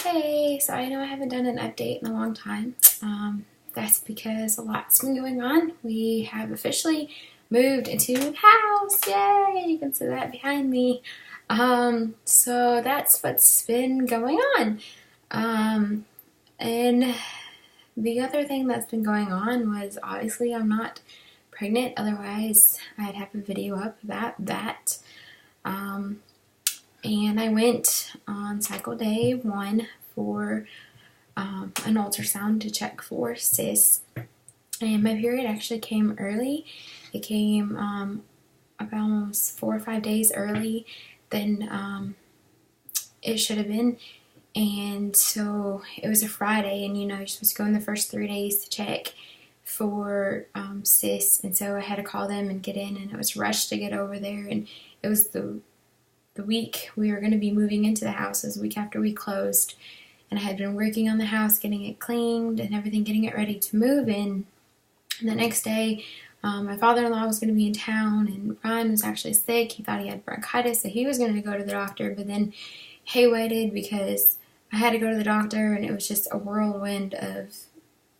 Hey, so I know I haven't done an update in a long time. That's because a lot's been going on. We have officially moved into a house. Yay! You can see that behind me. So that's what's been going on. And the other thing that's been going on was obviously I'm not pregnant. Otherwise, I'd have a video up about that. And I went on cycle day 1 for an ultrasound to check for cysts. And my period actually came early. It came about almost 4 or 5 days early than it should have been. And so it was a Friday, and you're supposed to go in the first 3 days to check for cysts. And so I had to call them and get in, and it was rushed to get over there. And it was the week we were going to be moving into the house. It was the week after we closed, and I had been working on the house, getting it cleaned and everything, getting it ready to move in. And the next day, my father-in-law was going to be in town, and Ryan was actually sick. He thought he had bronchitis, so he was going to go to the doctor, but then he waited because I had to go to the doctor, and it was just a whirlwind of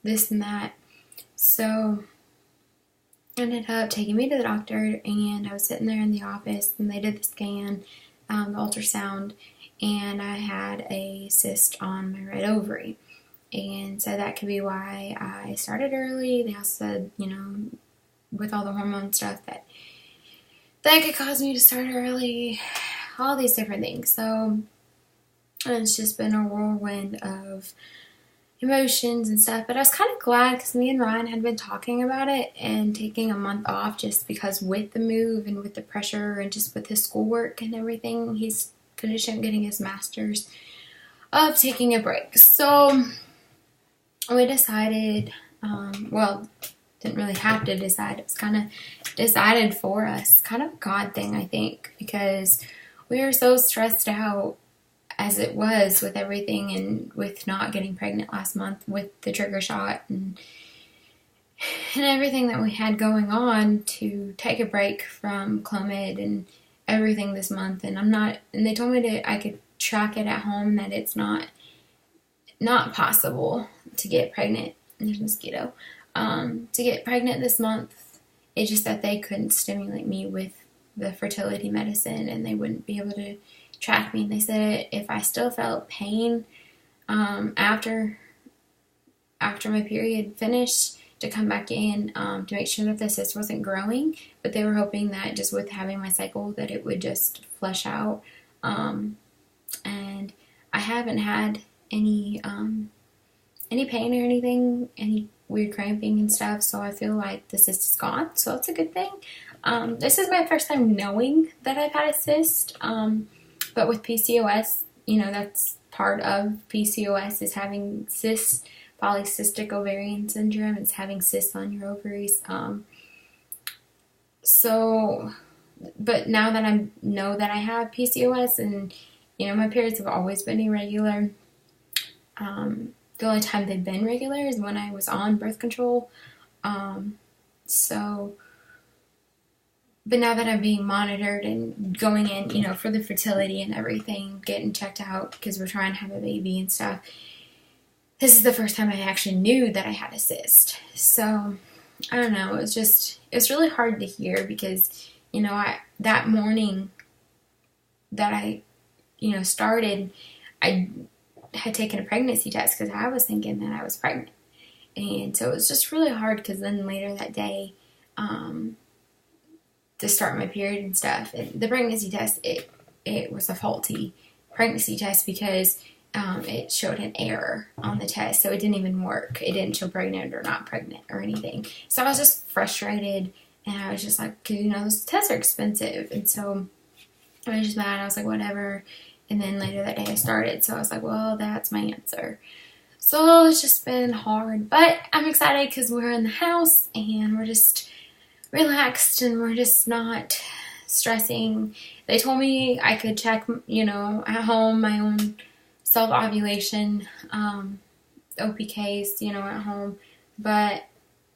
this and that. So ended up taking me to the doctor, and I was sitting there in the office, and they did the scan, the ultrasound, and I had a cyst on my right ovary. And so that could be why I started early. They also said, with all the hormone stuff, that could cause me to start early, all these different things. So it's just been a whirlwind of emotions and stuff, but I was kind of glad because me and Ryan had been talking about it and taking a month off, just because with the move and with the pressure and just with his schoolwork and everything, he's finishing getting his master's, of taking a break. So we decided, didn't really have to decide, it was kind of decided for us, kind of a God thing, I think, because we were so stressed out as it was with everything, and with not getting pregnant last month with the trigger shot and everything that we had going on, to take a break from Clomid and everything this month. And they told me I could track it at home, that it's not possible to get pregnant. There's a mosquito. To get pregnant this month. It's just that they couldn't stimulate me with the fertility medicine, and they wouldn't be able to track me. And they said if I still felt pain after my period finished, to come back in to make sure that the cyst wasn't growing. But they were hoping that just with having my cycle, that it would just flush out. And I haven't had any pain or anything, any weird cramping and stuff, so I feel like the cyst is gone, so it's a good thing. This is my first time knowing that I've had a cyst, but with PCOS, that's part of PCOS, is having cysts, polycystic ovarian syndrome. It's having cysts on your ovaries. But now that I know that I have PCOS, and my periods have always been irregular. The only time they've been regular is when I was on birth control. But now that I'm being monitored and going in, for the fertility and everything, getting checked out because we're trying to have a baby and stuff, this is the first time I actually knew that I had a cyst. So, I don't know, it's really hard to hear because, that morning that I, started, I had taken a pregnancy test because I was thinking that I was pregnant. And so it was just really hard, because then later that day, to start my period and stuff, the pregnancy test, it was a faulty pregnancy test because it showed an error on the test, so it didn't even work. It didn't show pregnant or not pregnant or anything. So I was just frustrated, and I was just like, because those tests are expensive, and so I was just mad. I was like, whatever. And then later that day I started, so I was like, well, that's my answer. So it's just been hard, but I'm excited because we're in the house and we're just relaxed and we're just not stressing. They told me I could check, at home, my own self-ovulation, OPKs, at home, but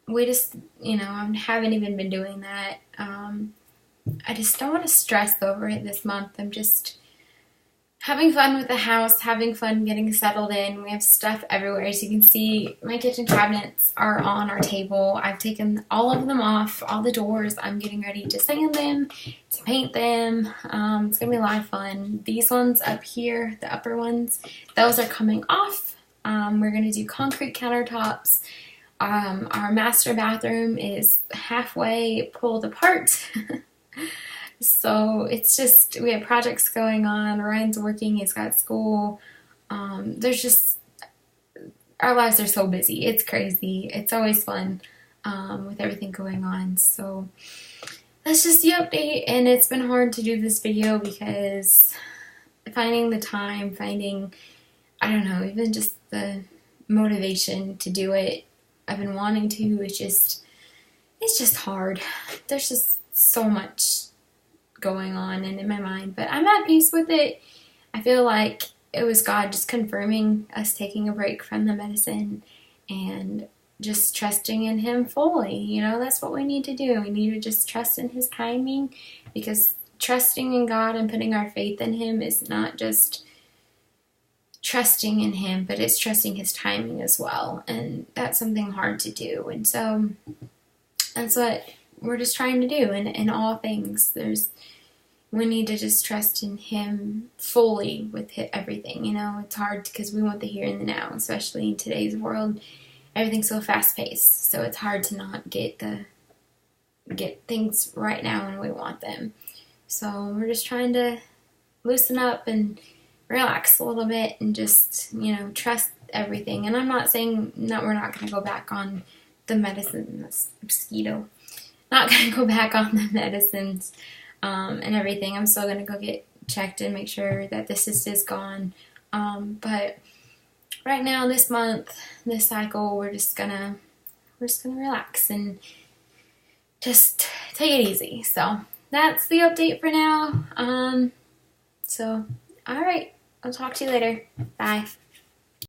we just, I haven't even been doing that. I just don't want to stress over it this month. having fun with the house, having fun getting settled in. We have stuff everywhere. As you can see, my kitchen cabinets are on our table. I've taken all of them off, all the doors. I'm getting ready to sand them, to paint them. It's going to be a lot of fun. These ones up here, the upper ones, those are coming off. We're going to do concrete countertops. Our master bathroom is halfway pulled apart. So it's just, we have projects going on. Ryan's working, he's got school. There's just, our lives are so busy. It's crazy. It's always fun with everything going on. So that's just the update, and it's been hard to do this video because finding the time, I don't know, even just the motivation to do it. I've been wanting to, it's just hard. There's just so much going on and in my mind, but I'm at peace with it. I feel like it was God just confirming us taking a break from the medicine and just trusting in Him fully. You know, that's what we need to do. We need to just trust in His timing, because trusting in God and putting our faith in Him is not just trusting in Him, but it's trusting His timing as well, and that's something hard to do. And so that's what we're just trying to do in all things. We need to just trust in Him fully with everything. You know, it's hard because we want the here and the now, especially in today's world. Everything's so fast paced, so it's hard to not get things right now when we want them. So we're just trying to loosen up and relax a little bit and just, you know, trust everything. And I'm not saying that we're not going to go back on the medicine. That's a mosquito. Not going to go back on the medicines and everything. I'm still going to go get checked and make sure that the cyst is gone. But right now, this month, this cycle, we're just gonna relax and just take it easy. So that's the update for now. So all right, I'll talk to you later. Bye.